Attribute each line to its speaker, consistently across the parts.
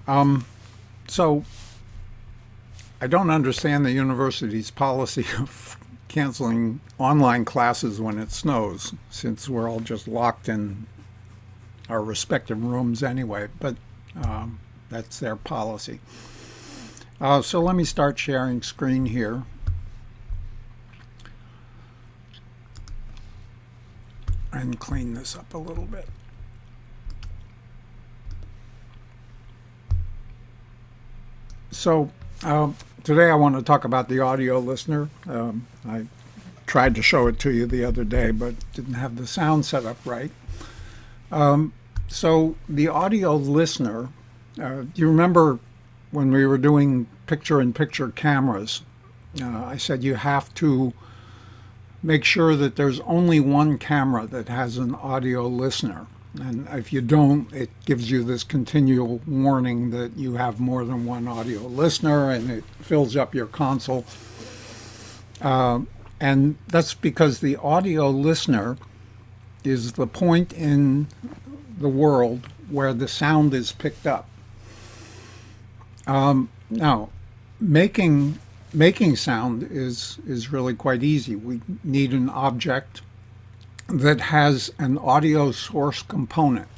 Speaker 1: So I don't understand the university's policy of canceling online classes when it snows, since we're all just locked in our respective rooms anyway, but that's their policy. So let me start sharing screen here. And clean this up a little bit. So today I want to talk about the audio listener. I tried to show it to you the other day, but didn't have the sound set up right. So the audio listener, do you remember when we were doing picture-in-picture cameras? I said you have to make sure that there's only one camera that has an audio listener. And if you don't, it gives you this continual warning that you have more than one audio listener, and it fills up your console. And that's because the audio listener is the point in the world where the sound is picked up. Now, making sound is really quite easy. We need an object that has an audio source component.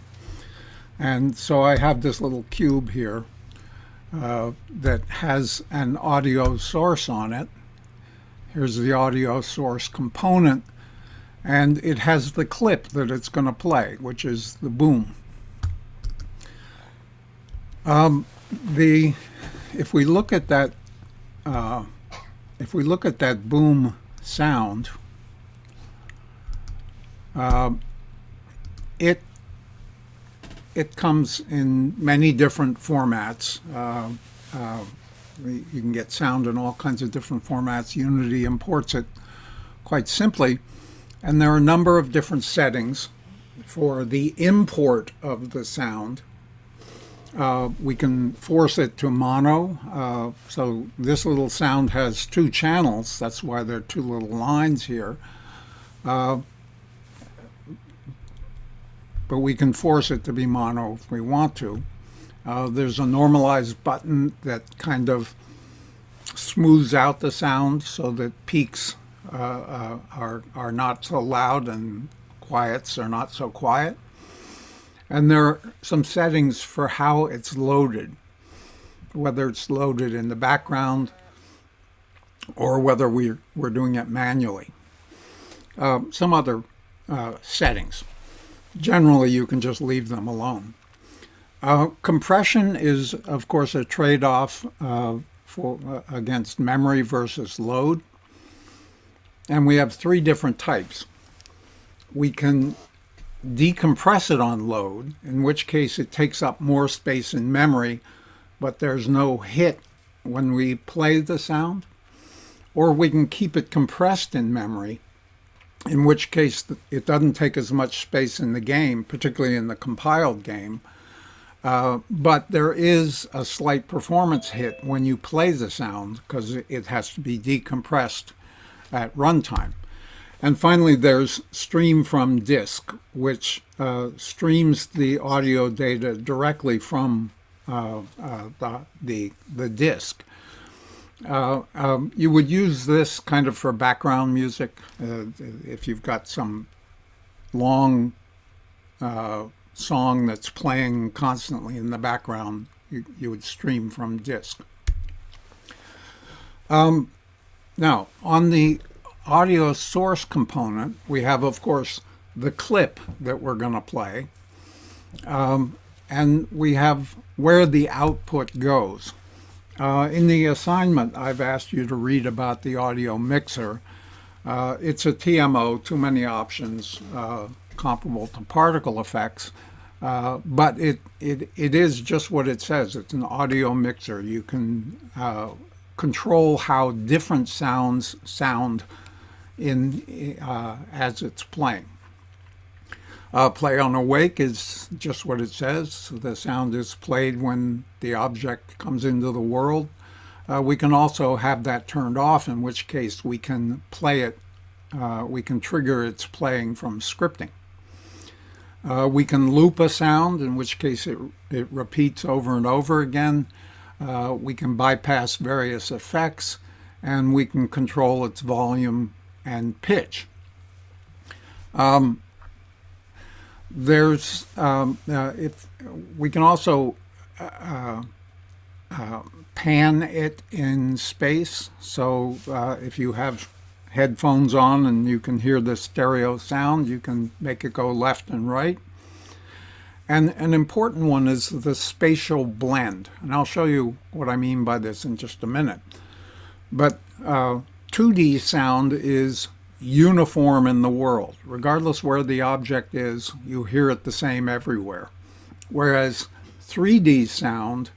Speaker 1: And so I have this little cube here that has an audio source on it. Here's the audio source component, and it has the clip that it's going to play, which is the boom. If we look at that boom sound, it comes in many different formats. You can get sound in all kinds of different formats. Unity imports it quite simply, and there are a number of different settings for the import of the sound. We can force it to mono. So this little sound has two channels. That's why there are two little lines here. But we can force it to be mono if we want to. There's a normalize button that kind of smooths out the sound so that peaks are not so loud and quiets are not so quiet. And there are some settings for how it's loaded, whether it's loaded in the background or whether we're doing it manually. Some other settings. Generally, you can just leave them alone. Compression is, of course, a trade-off against memory versus load. And we have three different types. We can decompress it on load, in which case it takes up more space in memory, but there's no hit when we play the sound. Or we can keep it compressed in memory, in which case it doesn't take as much space in the game, particularly in the compiled game. But there is a slight performance hit when you play the sound because it has to be decompressed at runtime. And finally, there's stream from disk, which streams the audio data directly from the disk. You would use this kind of for background music. If you've got some long song that's playing constantly in the background, you would stream from disk. Now, on the audio source component, we have, of course, the clip that we're going to play, and we have where the output goes. In the assignment, I've asked you to read about the audio mixer. It's a TMO, too many options, comparable to particle effects, but it is just what it says. It's an audio mixer. You can control how different sounds sound in as it's playing. Play on awake is just what it says. The sound is played when the object comes into the world. We can also have that turned off, in which case we can play it, we can trigger its playing from scripting. We can loop a sound, in which case it repeats over and over again. We can bypass various effects, and we can control its volume and pitch. If we can also pan it in space. So if you have headphones on and you can hear the stereo sound, you can make it go left and right. And an important one is the spatial blend. And I'll show you what I mean by this in just a minute. But 2D sound is uniform in the world. Regardless where the object is, you hear it the same everywhere. Whereas 3D sound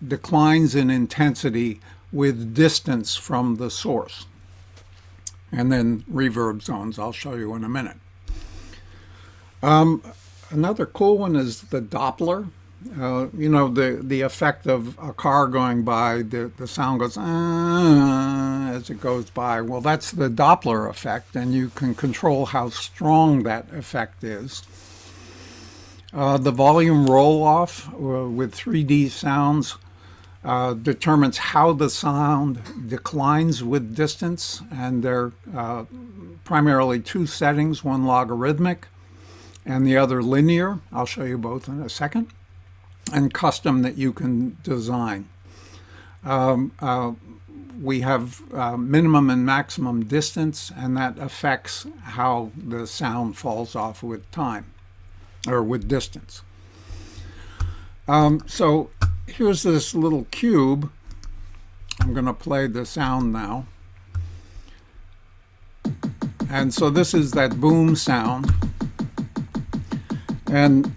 Speaker 1: declines in intensity with distance from the source. And then reverb zones, I'll show you in a minute. Another cool one is the Doppler. The effect of a car going by, the sound goes as it goes by. Well, that's the Doppler effect, and you can control how strong that effect is. The volume roll-off with 3D sounds determines how the sound declines with distance, and there are primarily two settings, one logarithmic and the other linear. I'll show you both in a second. And custom that you can design. We have minimum and maximum distance, and that affects how the sound falls off with time, or with distance. So here's this little cube. I'm going to play the sound now. And so this is that boom sound. And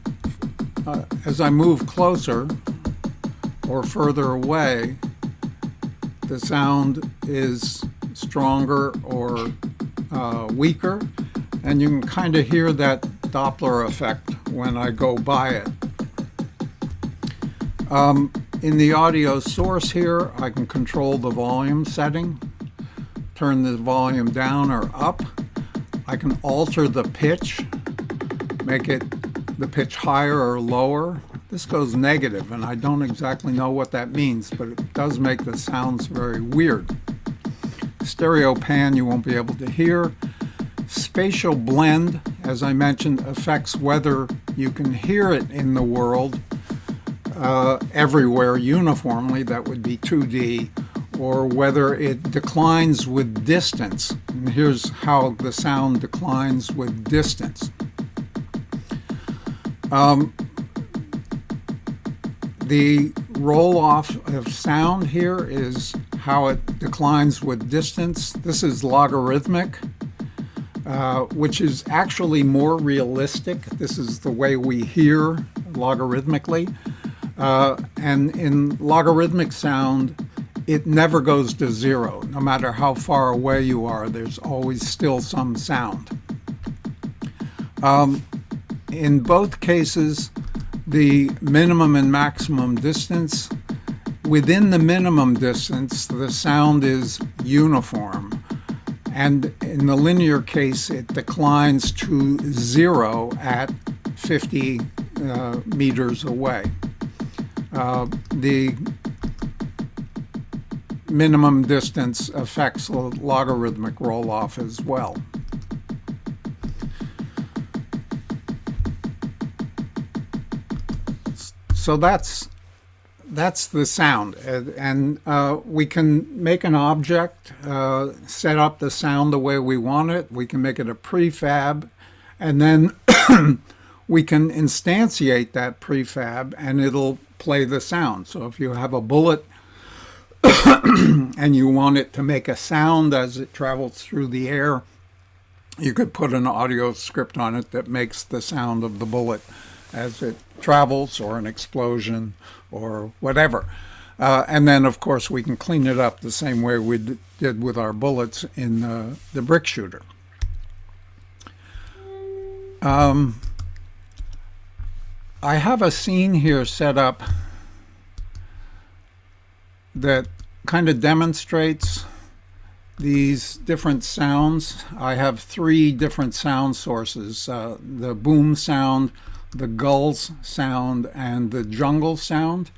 Speaker 1: as I move closer or further away, the sound is stronger or weaker, and you can kind of hear that Doppler effect when I go by it. In the audio source here, I can control the volume setting, turn the volume down or up. I can alter the pitch, make it the pitch higher or lower. This goes negative, and I don't exactly know what that means, but it does make the sounds very weird. Stereo pan you won't be able to hear. Spatial blend, as I mentioned, affects whether you can hear it in the world everywhere uniformly, that would be 2D, or whether it declines with distance. And here's how the sound declines with distance. The roll-off of sound here is how it declines with distance. This is logarithmic, which is actually more realistic. This is the way we hear logarithmically. And in logarithmic sound, it never goes to zero. No matter how far away you are, there's always still some sound. In both cases, the minimum and maximum distance, within the minimum distance, the sound is uniform. And in the linear case, it declines to zero at 50 meters away. The minimum distance affects logarithmic roll-off as well. So that's the sound, and we can make an object, set up the sound the way we want it. We can make it a prefab, and then we can instantiate that prefab, and it'll play the sound. So if you have a bullet and you want it to make a sound as it travels through the air, you could put an audio script on it that makes the sound of the bullet as it travels, or an explosion, or whatever. And then, of course, we can clean it up the same way we did with our bullets in the brick shooter. I have a scene here set up that kind of demonstrates these different sounds. I have 3 different sound sources, the boom sound, the gulls sound, and the jungle sound.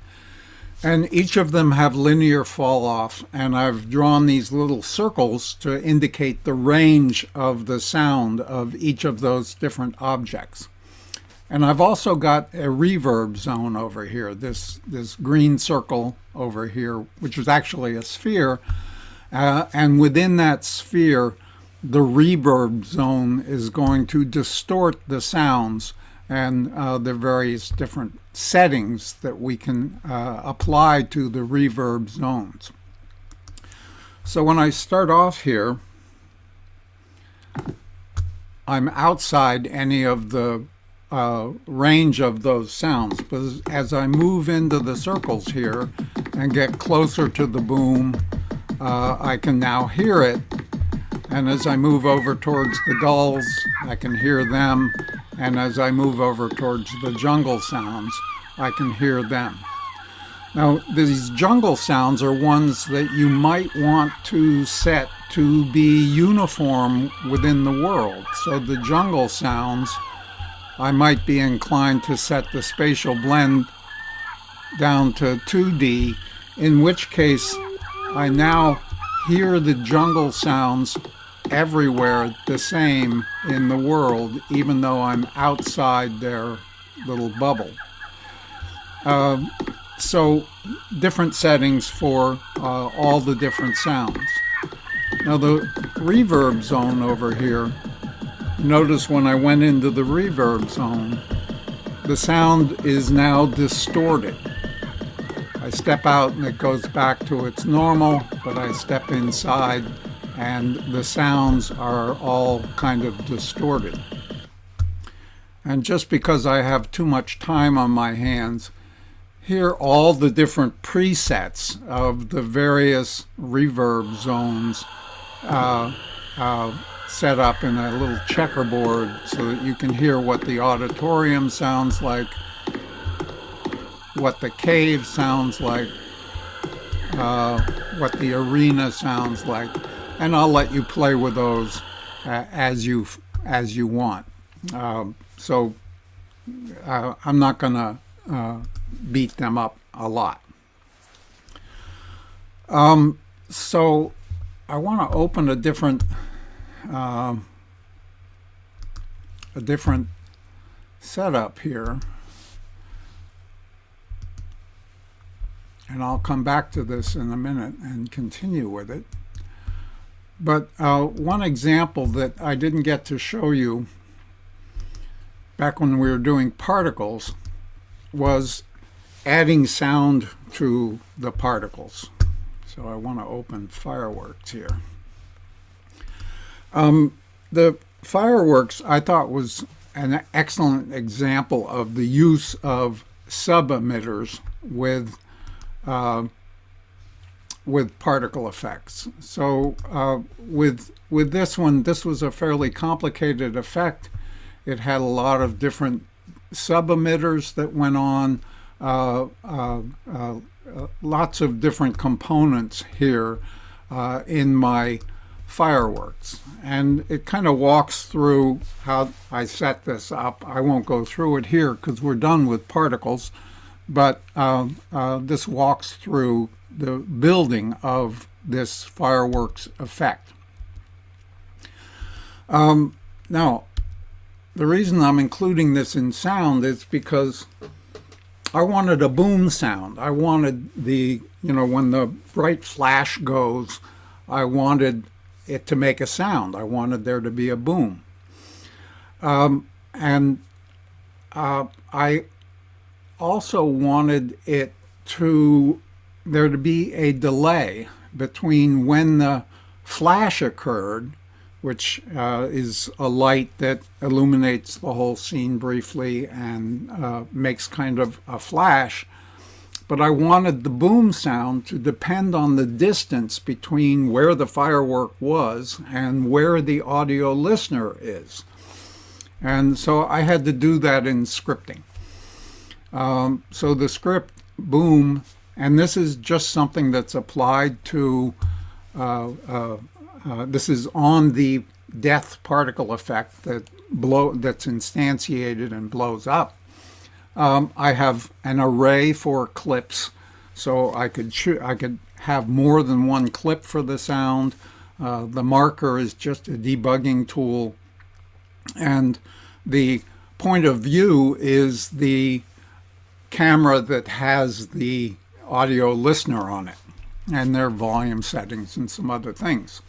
Speaker 1: And each of them have linear fall off, and I've drawn these little circles to indicate the range of the sound of each of those different objects. And I've also got a reverb zone over here, this green circle over here, which is actually a sphere. And within that sphere, the reverb zone is going to distort the sounds and the various different settings that we can apply to the reverb zones. So when I start off here, I'm outside any of the range of those sounds, but as I move into the circles here and get closer to the boom, I can now hear it. And as I move over towards the gulls, I can hear them. And as I move over towards the jungle sounds, I can hear them. Now, these jungle sounds are ones that you might want to set to be uniform within the world. So the jungle sounds, I might be inclined to set the spatial blend down to 2D, in which case I now hear the jungle sounds everywhere the same in the world, even though I'm outside their little bubble. So different settings for all the different sounds. Now the reverb zone over here, notice when I went into the reverb zone, the sound is now distorted. I step out and it goes back to its normal, but I step inside and the sounds are all kind of distorted. And just because I have too much time on my hands, here are all the different presets of the various reverb zones set up in a little checkerboard so that you can hear what the auditorium sounds like, what the cave sounds like, what the arena sounds like. And I'll let you play with those as you want. So I'm not going to beat them up a lot. So I want to open a different setup here, and I'll come back to this in a minute and continue with it. But one example that I didn't get to show you back when we were doing particles was adding sound to the particles. So I want to open fireworks here. The fireworks I thought was an excellent example of the use of sub-emitters with particle effects. So with this one, this was a fairly complicated effect. It had a lot of different sub-emitters that went on, lots of different components here in my fireworks. And it kind of walks through how I set this up. I won't go through it here because we're done with particles, but this walks through the building of this fireworks effect. Now, the reason I'm including this in sound is because I wanted a boom sound. I wanted the, when the bright flash goes, I wanted it to make a sound. I wanted there to be a boom. And I also wanted there to be a delay between when the flash occurred, which is a light that illuminates the whole scene briefly and makes kind of a flash. But I wanted the boom sound to depend on the distance between where the firework was and where the audio listener is. And so I had to do that in scripting. So the script boom, and this is just something that's applied to this is on the death particle effect that's instantiated and blows up. I have an array for clips, so I could have more than one clip for the sound. The marker is just a debugging tool, and the point of view is the camera that has the audio listener on it, and their volume settings and some other things.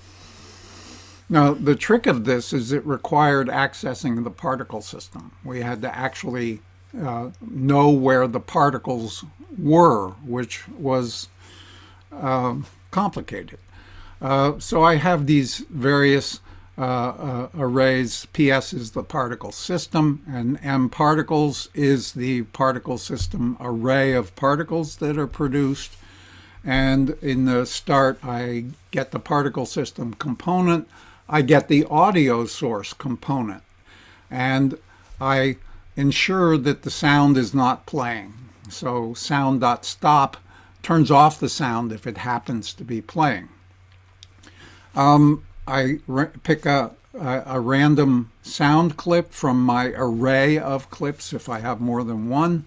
Speaker 1: Now, the trick of this is it required accessing the particle system. We had to actually know where the particles were, which was complicated. So I have these various arrays. PS is the particle system, and M particles is the particle system array of particles that are produced. And in the start, I get the particle system component. I get the audio source component, and I ensure that the sound is not playing. So sound.stop turns off the sound if it happens to be playing. I pick a random sound clip from my array of clips if I have more than one,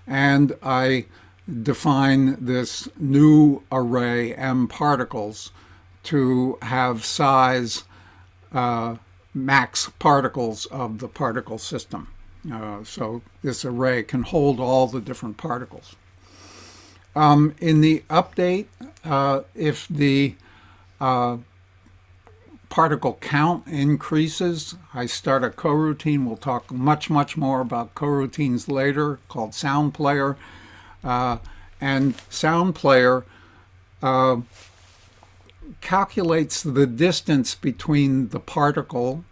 Speaker 1: and I define this new array M particles to have size max particles of the particle system. So this array can hold all the different particles. In the update, if the particle count increases, I start a coroutine. We'll talk much more about coroutines later, called Sound Player. And Sound Player calculates the distance between the particle,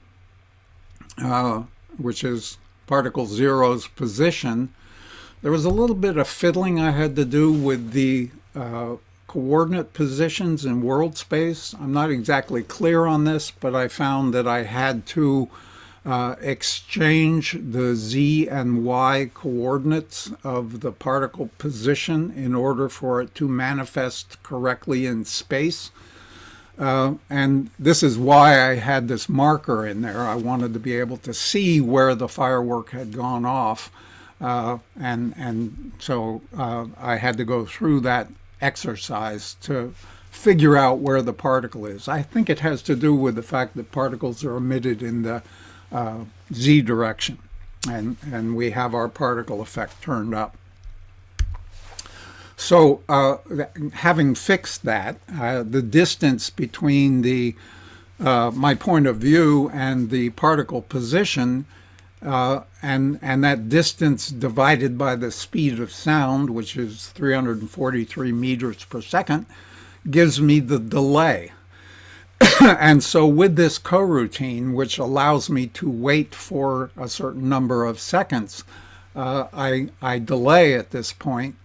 Speaker 1: which is particle zero's position. There was a little bit of fiddling I had to do with the coordinate positions in world space. I'm not exactly clear on this, but I found that I had to exchange the z and y coordinates of the particle position in order for it to manifest correctly in space. And this is why I had this marker in there. I wanted to be able to see where the firework had gone off. And so I had to go through that exercise to figure out where the particle is. I think it has to do with the fact that particles are emitted in the z direction, and we have our particle effect turned up. So having fixed that, the distance between the my point of view and the particle position, and that distance divided by the speed of sound, which is 343 meters per second, gives me the delay. And so with this coroutine, which allows me to wait for a certain number of seconds, I delay at this point,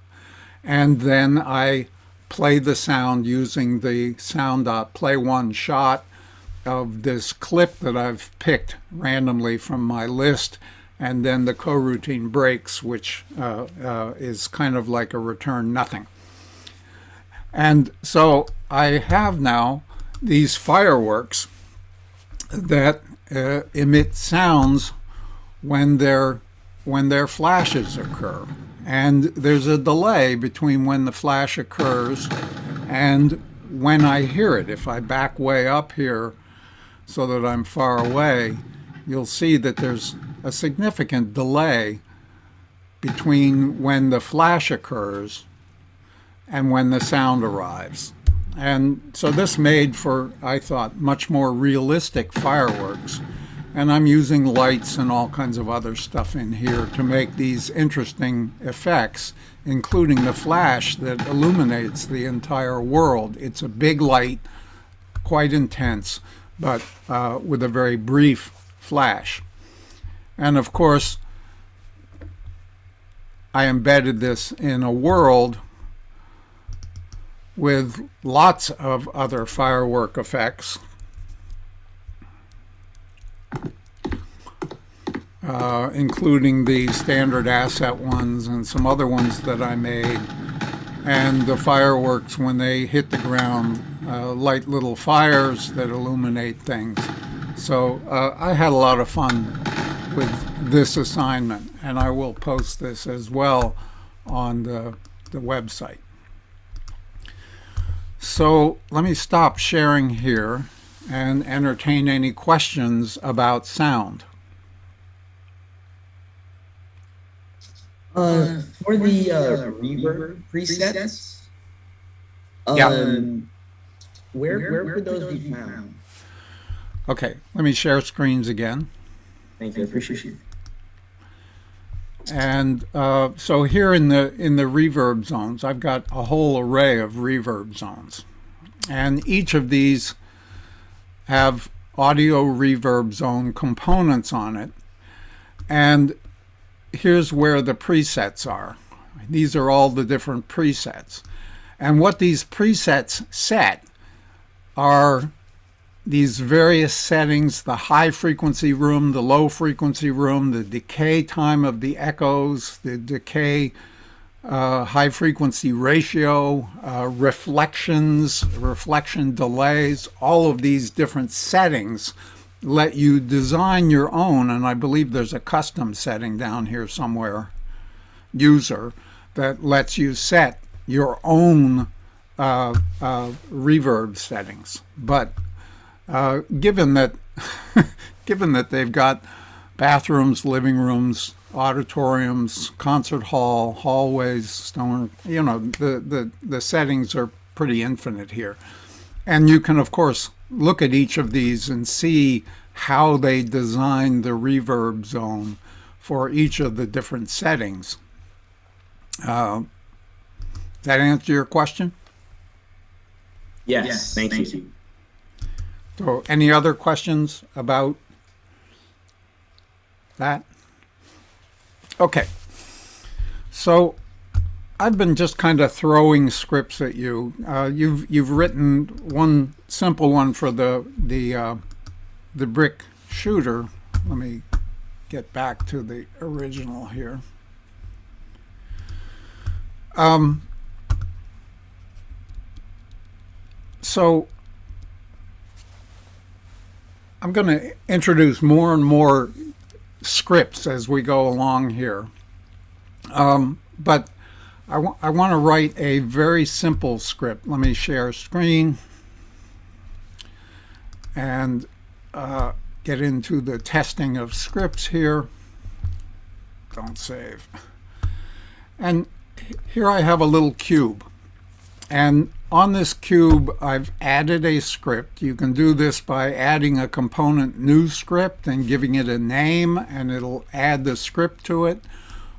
Speaker 1: and then I play the sound using the sound.play1shot of this clip that I've picked randomly from my list, and then the coroutine breaks, which is kind of like a return nothing. And so I have now these fireworks that emit sounds when their flashes occur. And there's a delay between when the flash occurs and when I hear it. If I back way up here so that I'm far away, you'll see that there's a significant delay between when the flash occurs and when the sound arrives. And so this made for, I thought, much more realistic fireworks. And I'm using lights and all kinds of other stuff in here to make these interesting effects, including the flash that illuminates the entire world. It's a big light, quite intense, but with a very brief flash. And of course, I embedded this in a world with lots of other firework effects, including the standard asset ones and some other ones that I made. and the fireworks, when they hit the ground, light little fires that illuminate things. So I had a lot of fun with this assignment, and I will post this as well on the website. So let me stop sharing here and entertain any questions about sound.
Speaker 2: For the reverb presets, where could those be found?
Speaker 1: Okay, let me share screens again.
Speaker 2: Thank you, I appreciate it.
Speaker 1: And so here in the reverb zones, I've got a whole array of reverb zones, and each of these have audio reverb zone components on it. And here's where the presets are. These are all the different presets. And what these presets set are these various settings: the high frequency room, the low frequency room, the decay time of the echoes, the decay high frequency ratio, reflection delays. All of these different settings let you design your own, and I believe there's a custom setting down here somewhere, user, that lets you set your own reverb settings. But given that they've got bathrooms, living rooms, auditoriums, concert hall, hallways, stone, the settings are pretty infinite here. And you can, of course, look at each of these and see how they designed the reverb zone for each of the different settings. That answer your question?
Speaker 2: Yes, thank you.
Speaker 1: So any other questions about that? Okay. So I've been just kind of throwing scripts at you. You've written one simple one for the brick shooter. Let me get back to the original here. So I'm going to introduce more and more scripts as we go along here. But I want to write a very simple script. Let me share screen and get into the testing of scripts here. Don't save. And here I have a little cube. And on this cube, I've added a script. You can do this by adding a component new script and giving it a name, and it'll add the script to it.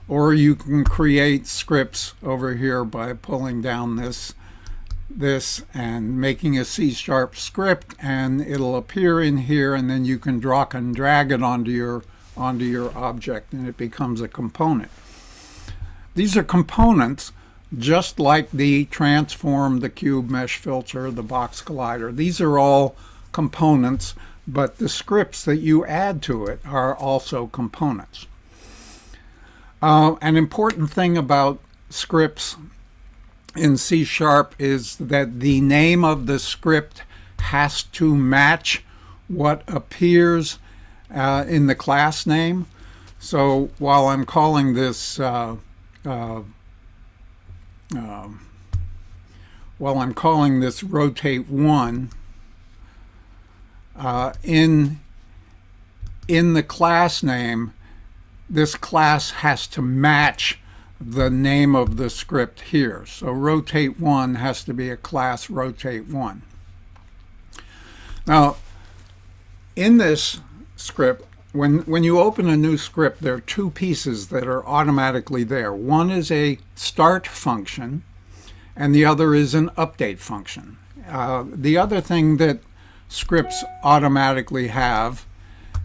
Speaker 1: Or you can create scripts over here by pulling down this and making a C# script, and it'll appear in here, and then you can drag and drag it onto your object, and it becomes a component. These are components just like the transform, the cube mesh filter, the box collider. These are all components, but the scripts that you add to it are also components. An important thing about scripts in C# is that the name of the script has to match what appears in the class name. So while I'm calling this rotate 1, in the class name, this class has to match the name of the script here. So rotate 1 has to be a class rotate 1. Now, in this script, when you open a new script, there are two pieces that are automatically there. One is a start function, and the other is an update function. The other thing that scripts automatically have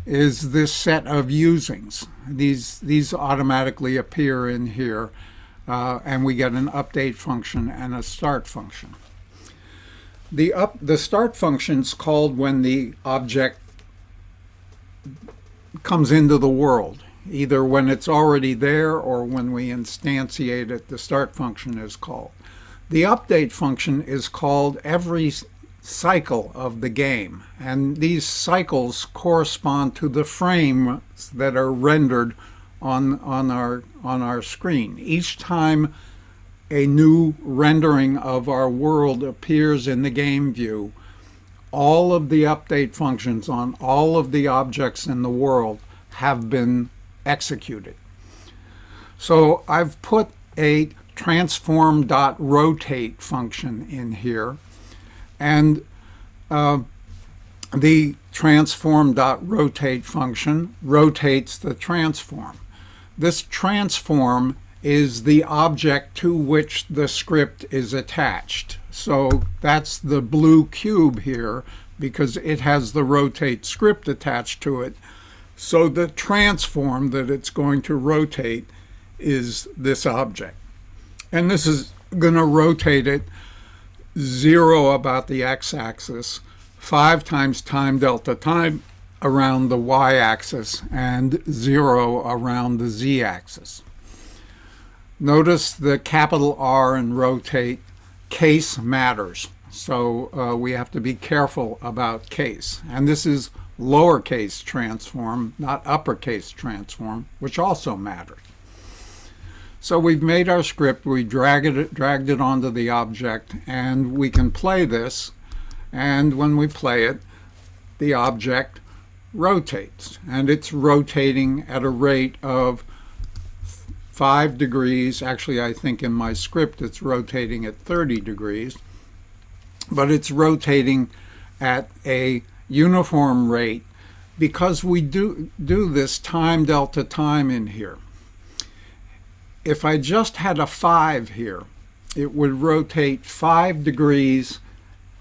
Speaker 1: is this set of usings. These automatically appear in here, and we get an update function and a start function. The start function is called when the object comes into the world. Either when it's already there or when we instantiate it, the start function is called. The update function is called every cycle of the game, and these cycles correspond to the frames that are rendered on our screen. Each time a new rendering of our world appears in the game view, all of the update functions on all of the objects in the world have been executed. So I've put a transform.rotate function in here, and the transform.rotate function rotates the transform. This transform is the object to which the script is attached. So that's the blue cube here because it has the rotate script attached to it. So the transform that it's going to rotate is this object. And this is going to rotate it 0 about the x-axis, 5 times time delta time around the y-axis, and 0 around the z-axis. Notice the capital R in rotate. Case matters. So we have to be careful about case. And this is lowercase transform, not uppercase transform, which also matters. So we've made our script, we dragged it onto the object, and we can play this. And when we play it, the object rotates. And it's rotating at a rate of 5 degrees. Actually, I think in my script it's rotating at 30 degrees. But it's rotating at a uniform rate because we do this time delta time in here. If I just had a 5 here, it would rotate 5 degrees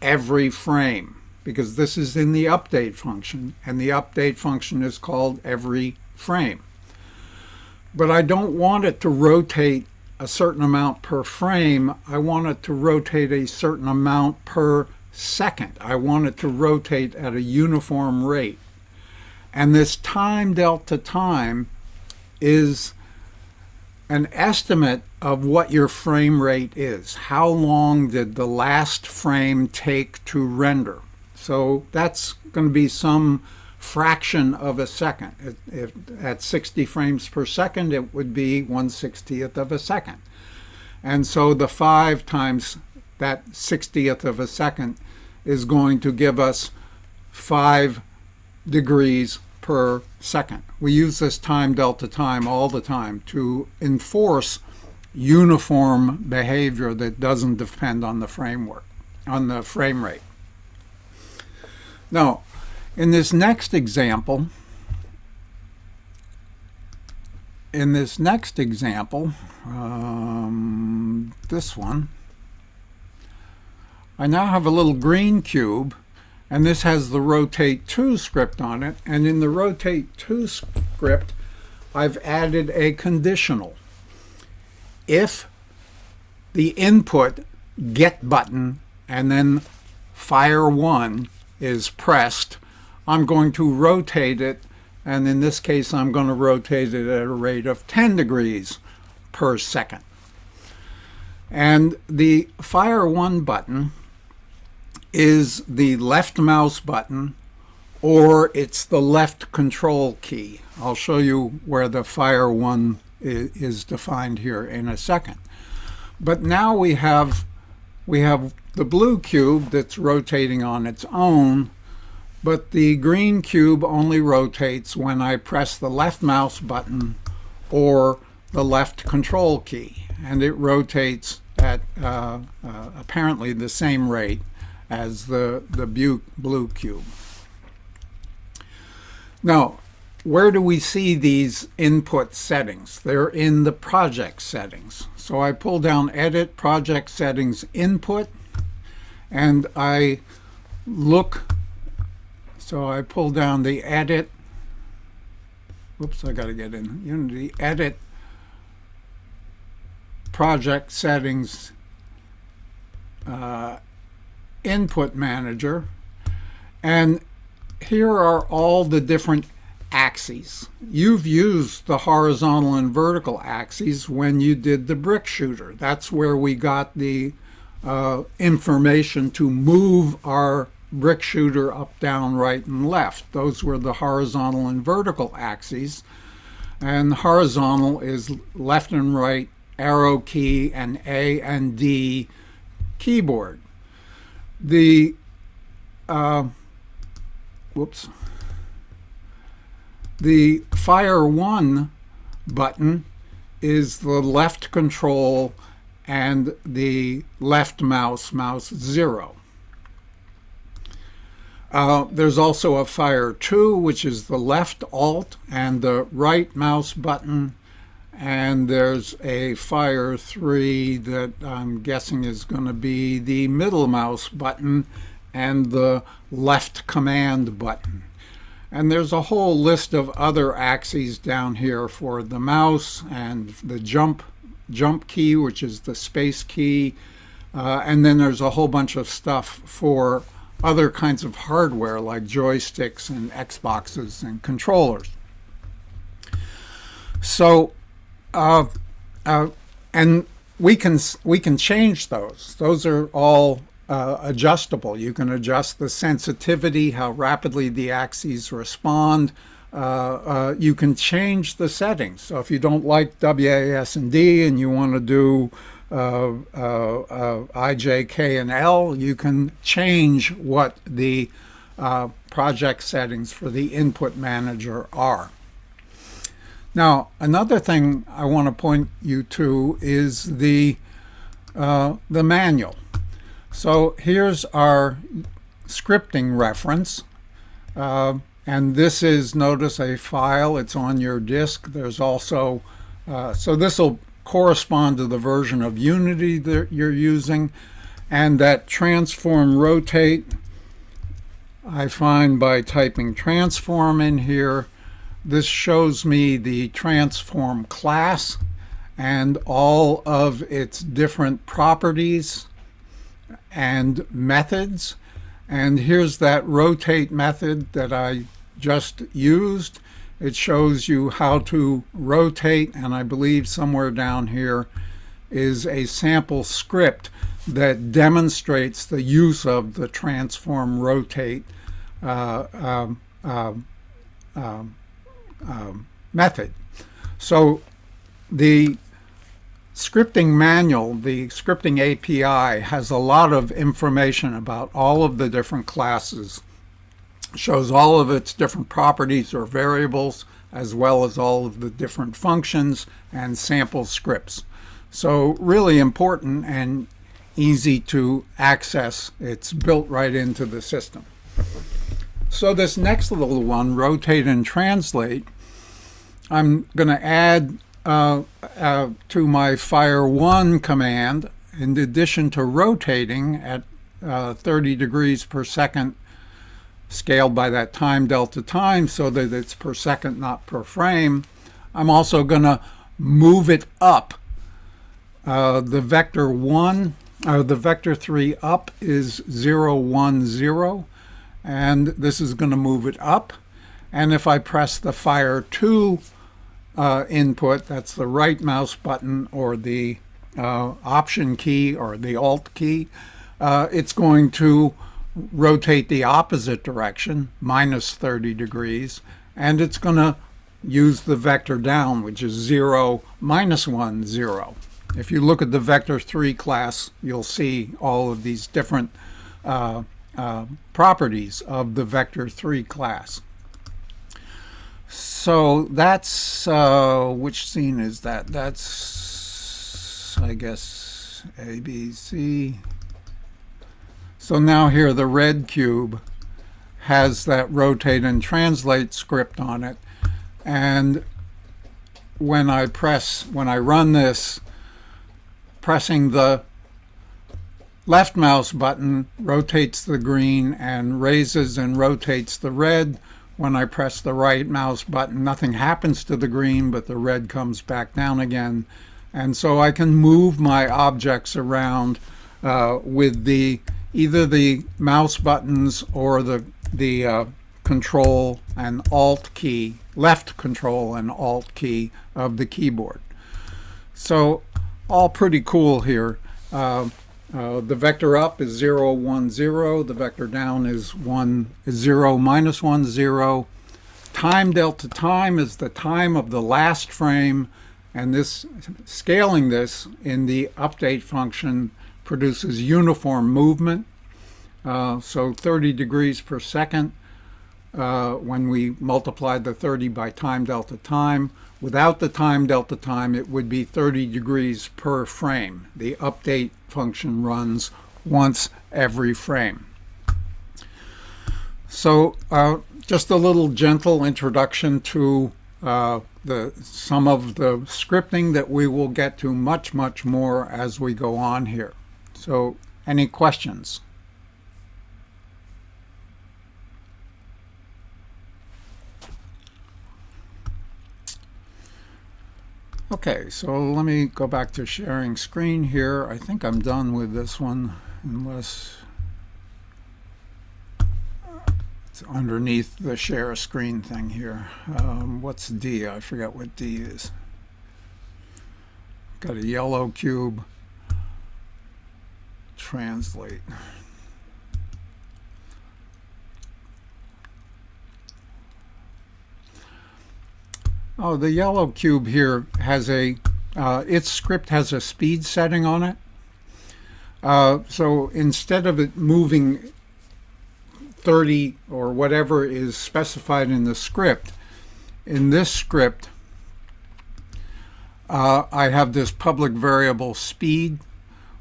Speaker 1: every frame because this is in the update function, and the update function is called every frame. But I don't want it to rotate a certain amount per frame. I want it to rotate a certain amount per second. I want it to rotate at a uniform rate. And this time delta time is an estimate of what your frame rate is. How long did the last frame take to render? So that's going to be some fraction of a second. If at 60 frames per second, it would be 1/60th of a second. And so the 5 times that 60th of a second is going to give us 5 degrees per second. We use this time delta time all the time to enforce uniform behavior that doesn't depend on the framework, on the frame rate. Now, in this next example, this one, I now have a little green cube, and this has the rotate 2 script on it. And in the rotate 2 script, I've added a conditional. If the input get button and then fire 1 is pressed, I'm going to rotate it, and in this case I'm going to rotate it at a rate of 10 degrees per second. And the fire 1 button is the left mouse button, or it's the left control key. I'll show you where the fire 1 is defined here in a second. But now we have the blue cube that's rotating on its own, but the green cube only rotates when I press the left mouse button or the left control key, and it rotates at apparently the same rate as the blue cube. Now, where do we see these input settings? They're in the project settings. So I pull down Edit, Project Settings, Input, and I look. So I pull down the Edit. Whoops, I got to get in Unity. Edit, Project Settings, Input Manager, and here are all the different axes. You've used the horizontal and vertical axes when you did the brick shooter. That's where we got the information to move our brick shooter up, down, right, and left. Those were the horizontal and vertical axes. And horizontal is left and right arrow key and A and D keyboard. The the Fire 1 button is the left control and the left mouse 0. There's also a Fire 2, which is the left Alt and the right mouse button. And there's a Fire 3 that I'm guessing is going to be the middle mouse button and the left command button. And there's a whole list of other axes down here for the mouse and the jump key, which is the space key. And then there's a whole bunch of stuff for other kinds of hardware like joysticks and Xboxes and controllers. So, and we can change those. Those are all adjustable. You can adjust the sensitivity, how rapidly the axes respond. You can change the settings. So if you don't like WASD and you want to do I, J, K, and L, you can change what the project settings for the input manager are. Now, another thing I want to point you to is the manual. So here's our scripting reference. And this is, notice, a file. It's on your disk. There's also, so this will correspond to the version of Unity that you're using. And that transform rotate, I find by typing transform in here. This shows me the transform class and all of its different properties and methods. And here's that rotate method that I just used. It shows you how to rotate, and I believe somewhere down here is a sample script that demonstrates the use of the transform rotate method. So the scripting manual, the scripting API, has a lot of information about all of the different classes, shows all of its different properties or variables, as well as all of the different functions and sample scripts. So really important and easy to access. It's built right into the system. So this next little one, rotate and translate, I'm going to add to my Fire 1 command, in addition to rotating at 30 degrees per second, scaled by that time delta time so that it's per second, not per frame. I'm also going to move it up. The vector 1, or the vector 3 up is 0, 1, 0, and this is going to move it up. And if I press the Fire 2 input, that's the right mouse button or the Option key or the Alt key, it's going to rotate the opposite direction, minus 30 degrees, and it's going to use the vector down, which is 0, minus 1, 0. If you look at the vector 3 class, you'll see all of these different properties of the vector 3 class. So that's, which scene is that? That's, I guess, A, B, C. So now here the red cube has that rotate and translate script on it. And when I run this, pressing the left mouse button rotates the green and raises and rotates the red. When I press the right mouse button, nothing happens to the green, but the red comes back down again. And so I can move my objects around with either the mouse buttons or the control and alt key, left control and alt key of the keyboard. So all pretty cool here. The vector up is 0, 1, 0. The vector down is 0, minus 1, 0. Time delta time is the time of the last frame, and this scaling this in the update function produces uniform movement. So 30 degrees per second when we multiply the 30 by time delta time. Without the time delta time, it would be 30 degrees per frame. The update function runs once every frame. So just a little gentle introduction to some of the scripting that we will get to much, much more as we go on here. So any questions? Okay, so let me go back to sharing screen here. I think I'm done with this one, unless it's underneath the share screen thing here. What's D? I forget what D is. Got a yellow cube. Translate. Oh, the yellow cube here has its script has a speed setting on it. So instead of it moving 30 or whatever is specified in the script, in this script, I have this public variable speed,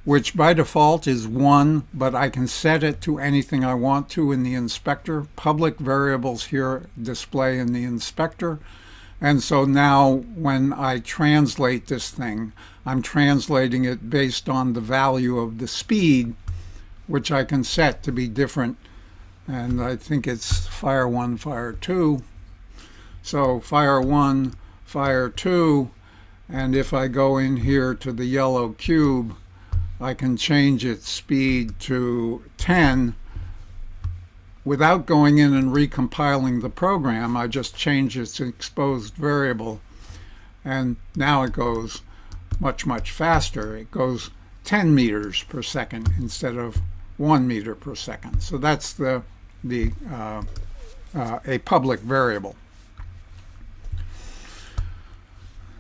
Speaker 1: which by default is 1, but I can set it to anything I want to in the inspector. Public variables here display in the inspector. And so now when I translate this thing, I'm translating it based on the value of the speed, which I can set to be different. And I think it's fire 1, fire 2. So fire 1, fire 2. And if I go in here to the yellow cube, I can change its speed to 10. Without going in and recompiling the program, I just change its exposed variable, and now it goes much, much faster. It goes 10 meters per second instead of 1 meter per second. So that's a public variable.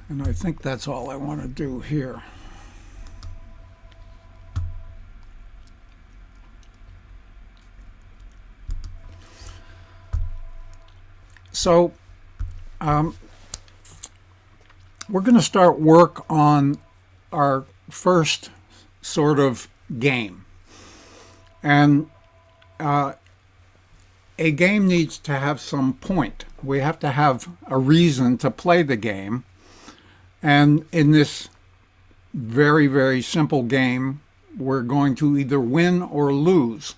Speaker 1: And I think that's all I want to do here. So we're going to start work on our first sort of game. And a game needs to have some point. We have to have a reason to play the game. And in this very, very simple game, we're going to either win or lose.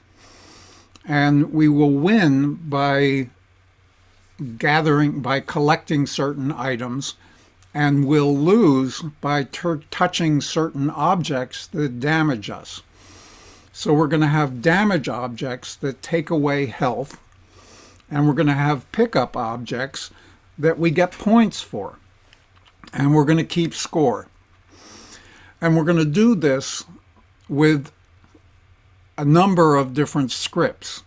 Speaker 1: And we will win by collecting certain items, and we'll lose by touching certain objects that damage us. So we're going to have damage objects that take away health, and we're going to have pickup objects that we get points for, and we're going to keep score. And we're going to do this with a number of different scripts.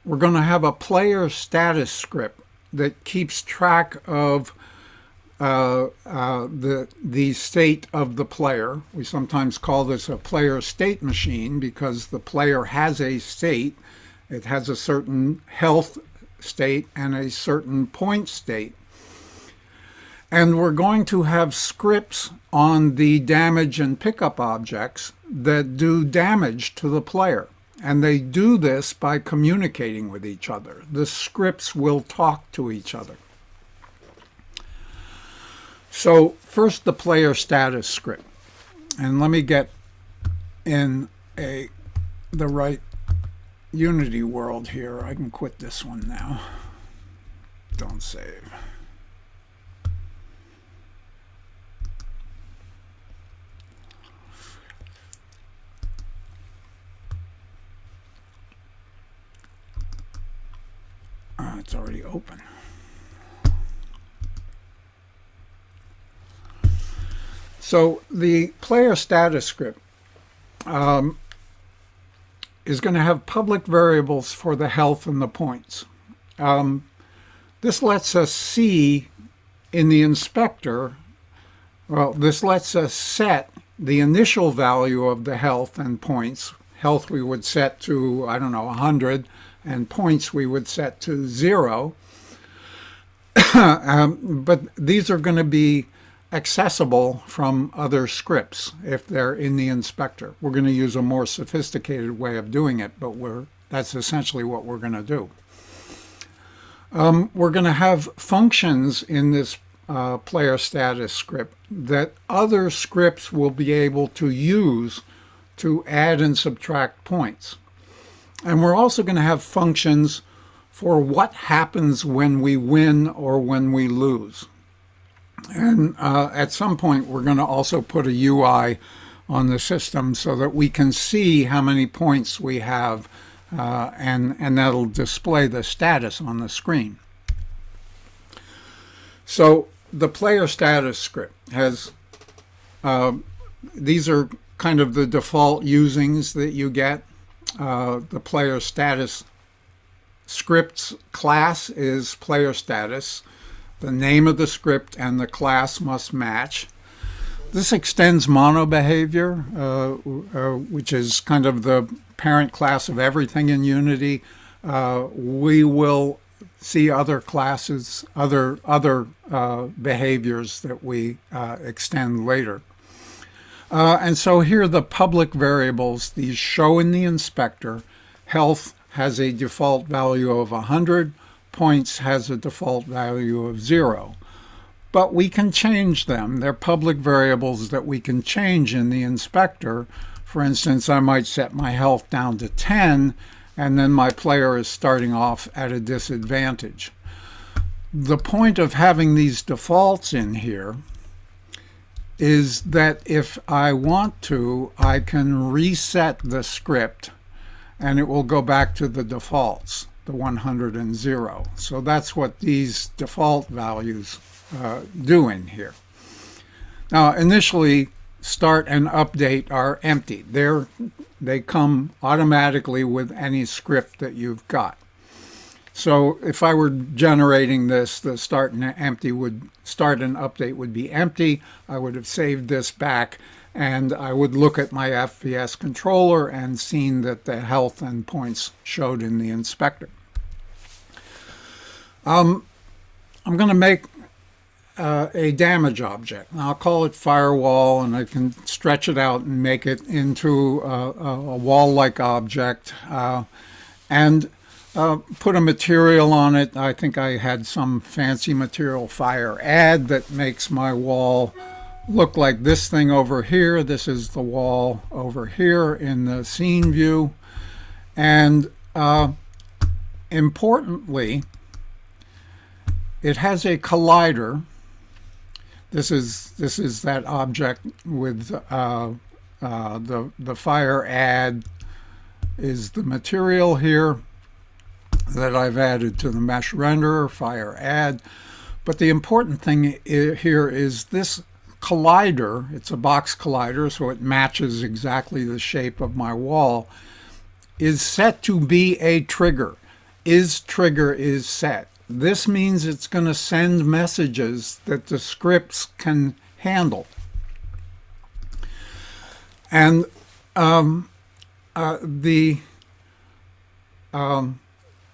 Speaker 1: We're going to have a player status script that keeps track of the state of the player. We sometimes call this a player state machine because the player has a state. It has a certain health state and a certain point state. And we're going to have scripts on the damage and pickup objects that do damage to the player. And they do this by communicating with each other. The scripts will talk to each other. So first, the player status script. And let me get in the right Unity world here. I can quit this one now. Don't save. It's already open. So the player status script is going to have public variables for the health and the points. This lets us see in the inspector, well, this lets us set the initial value of the health and points. Health we would set to, I don't know, 100, and points we would set to 0. But these are going to be accessible from other scripts if they're in the inspector. We're going to use a more sophisticated way of doing it, but that's essentially what we're going to do. We're going to have functions in this player status script that other scripts will be able to use to add and subtract points. And we're also going to have functions for what happens when we win or when we lose. And at some point, we're going to also put a UI on the system so that we can see how many points we have, and that'll display the status on the screen. So the player status script has, these are kind of the default usings that you get. The player status script's class is player status. The name of the script and the class must match. This extends mono behavior, which is kind of the parent class of everything in Unity. We will see other classes, other behaviors that we extend later. And so here are the public variables. These show in the inspector. Health has a default value of 100. Points has a default value of 0. But we can change them. They're public variables that we can change in the inspector. For instance, I might set my health down to 10, and then my player is starting off at a disadvantage. The point of having these defaults in here is that if I want to, I can reset the script and it will go back to the defaults, the 100 and 0. So that's what these default values do in here. Now, initially, start and update are empty. They come automatically with any script that you've got. So if I were generating this, the start and update would be empty. I would have saved this back, and I would look at my FPS controller and seen that the health and points showed in the inspector. I'm going to make a damage object. I'll call it firewall, and I can stretch it out and make it into a wall-like object, and put a material on it. I think I had some fancy material, fire add, that makes my wall look like this thing over here. This is the wall over here in the scene view. And importantly, it has a collider. This is that object with the fire add is the material here that I've added to the mesh renderer, fire add. But the important thing here is this collider. It's a box collider, so it matches exactly the shape of my wall, is set to be a trigger. Trigger is set. This means it's going to send messages that the scripts can handle. And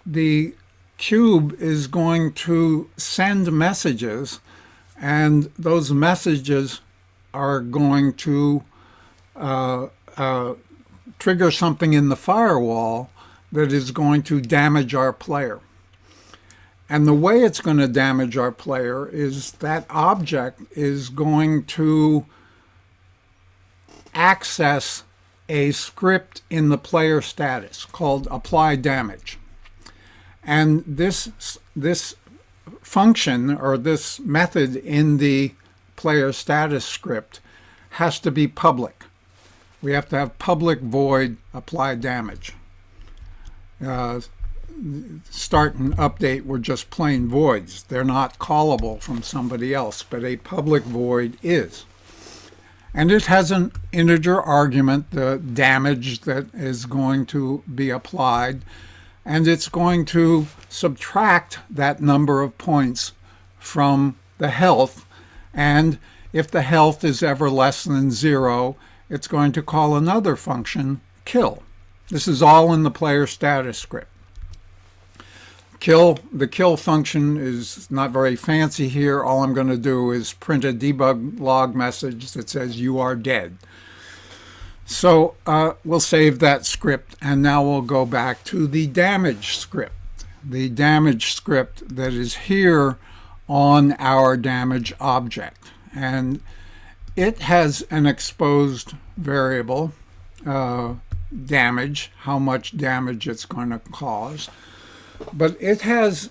Speaker 1: the cube is going to send messages, and those messages are going to trigger something in the firewall that is going to damage our player. And the way it's going to damage our player is that object is going to access a script in the player status called apply damage. And this function, or this method in the player status script, has to be public. We have to have public void apply damage. Start and update were just plain voids. They're not callable from somebody else, but a public void is. And it has an integer argument, the damage that is going to be applied, and it's going to subtract that number of points from the health. And if the health is ever less than 0, it's going to call another function, kill. This is all in the player status script. The kill function is not very fancy here. All I'm going to do is print a debug log message that says you are dead. So we'll save that script, and now we'll go back to the damage script. The damage script that is here on our damage object. And it has an exposed variable, damage, how much damage it's going to cause. But it has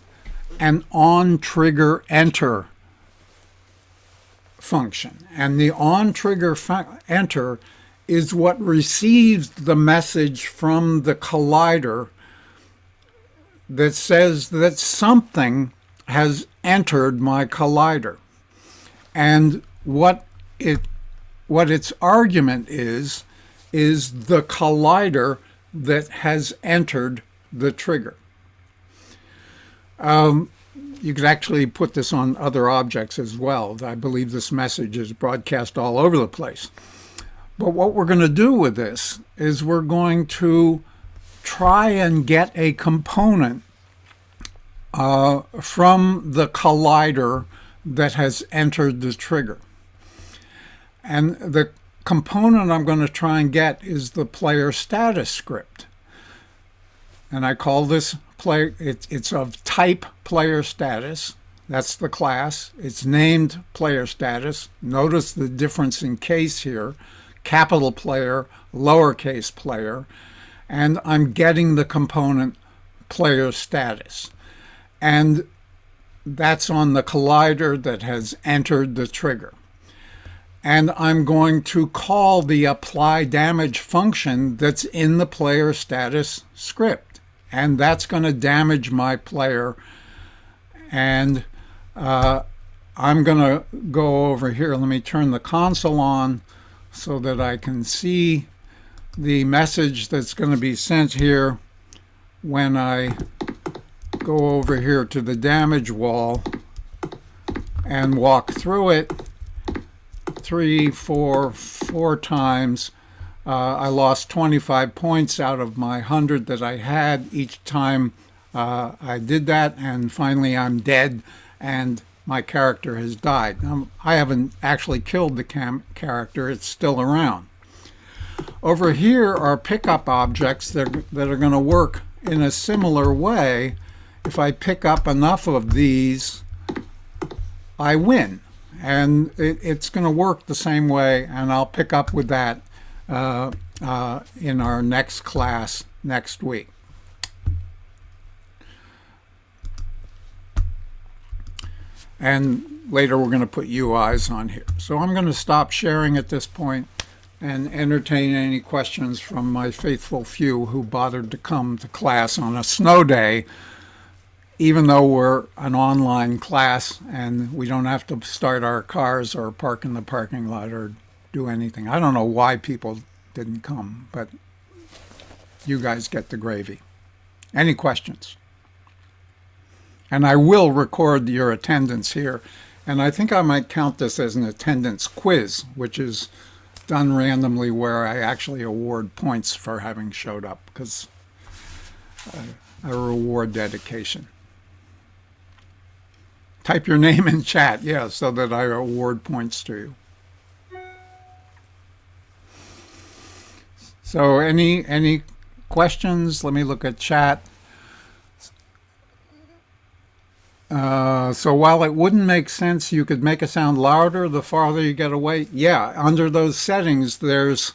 Speaker 1: an on-trigger enter function. And the on-trigger enter is what receives the message from the collider that says that something has entered my collider. And what its argument is the collider that has entered the trigger. You could actually put this on other objects as well. I believe this message is broadcast all over the place. But what we're going to do with this is we're going to try and get a component from the collider that has entered the trigger. And the component I'm going to try and get is the player status script. And I call this it's of type player status. That's the class. It's named player status. Notice the difference in case here. Capital player, lowercase player. And I'm getting the component player status. And that's on the collider that has entered the trigger. And I'm going to call the apply damage function that's in the player status script. And that's going to damage my player. And I'm going to go over here. Let me turn the console on so that I can see the message that's going to be sent here when I go over here to the damage wall and walk through it four times. I lost 25 points out of my 100 that I had each time I did that, and finally I'm dead and my character has died. I haven't actually killed the character, it's still around. Over here are pickup objects that are going to work in a similar way. If I pick up enough of these, I win. And it's going to work the same way, and I'll pick up with that in our next class next week. And later we're going to put UIs on here. So I'm going to stop sharing at this point and entertain any questions from my faithful few who bothered to come to class on a snow day, even though we're an online class and we don't have to start our cars or park in the parking lot or do anything. I don't know why people didn't come, but you guys get the gravy. Any questions? And I will record your attendance here. And I think I might count this as an attendance quiz, which is done randomly where I actually award points for having showed up, because I reward dedication. Type your name in chat, yeah, so that I award points to you. So any questions? Let me look at chat. So while it wouldn't make sense, you could make a sound louder the farther you get away. Yeah, under those settings, there's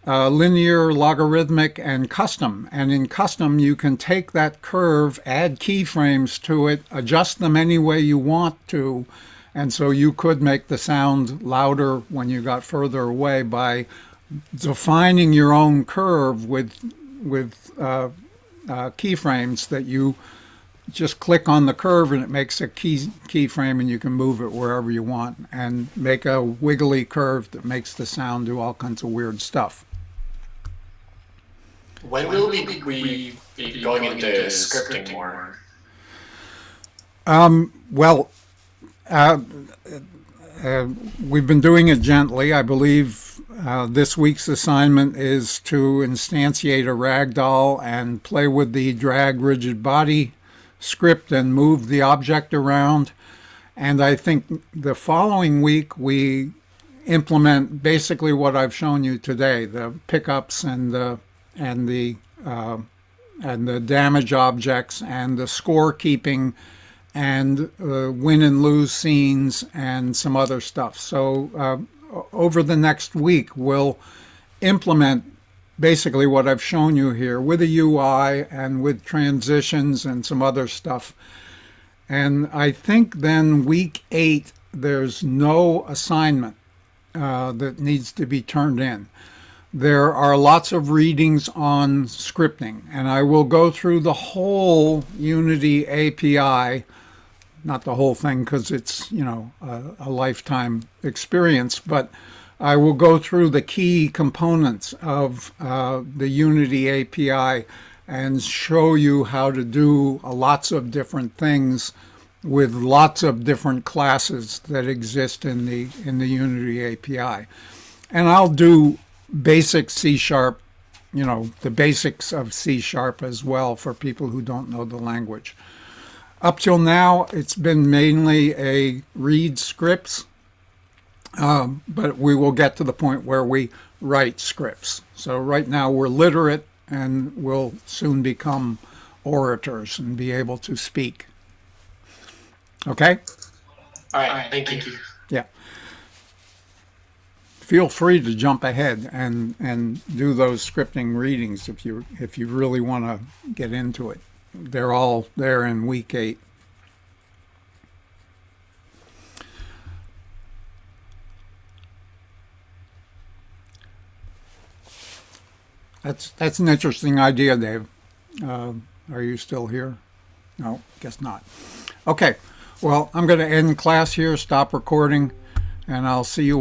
Speaker 1: linear, logarithmic, and custom. And in custom, you can take that curve, add keyframes to it, adjust them any way you want to. And so you could make the sound louder when you got further away by defining your own curve with keyframes that you just click on the curve and it makes a keyframe, and you can move it wherever you want and make a wiggly curve that makes the sound do all kinds of weird stuff.
Speaker 3: When will we be going into scripting more?
Speaker 1: Well, we've been doing it gently. I believe this week's assignment is to instantiate a ragdoll and play with the drag rigid body script and move the object around. And I think the following week we implement basically what I've shown you today: the pickups and the damage objects and the scorekeeping and win and lose scenes and some other stuff. So over the next week, we'll implement basically what I've shown you here with a UI and with transitions and some other stuff. And I think then week 8, there's no assignment that needs to be turned in. There are lots of readings on scripting, and I will go through the whole Unity API, not the whole thing because it's, a lifetime experience, but I will go through the key components of the Unity API and show you how to do lots of different things with lots of different classes that exist in the Unity API. And I'll do basic C#, the basics of C# as well for people who don't know the language. Up till now, it's been mainly a read scripts, but we will get to the point where we write scripts. So right now we're literate, and we'll soon become orators and be able to speak. Okay?
Speaker 3: All right, thank you.
Speaker 1: Yeah. Feel free to jump ahead and do those scripting readings if you really want to get into it. They're all there in week 8. That's an interesting idea, Dave. Are you still here? No, guess not. Okay. Well, I'm going to end class here, stop recording, and I'll see you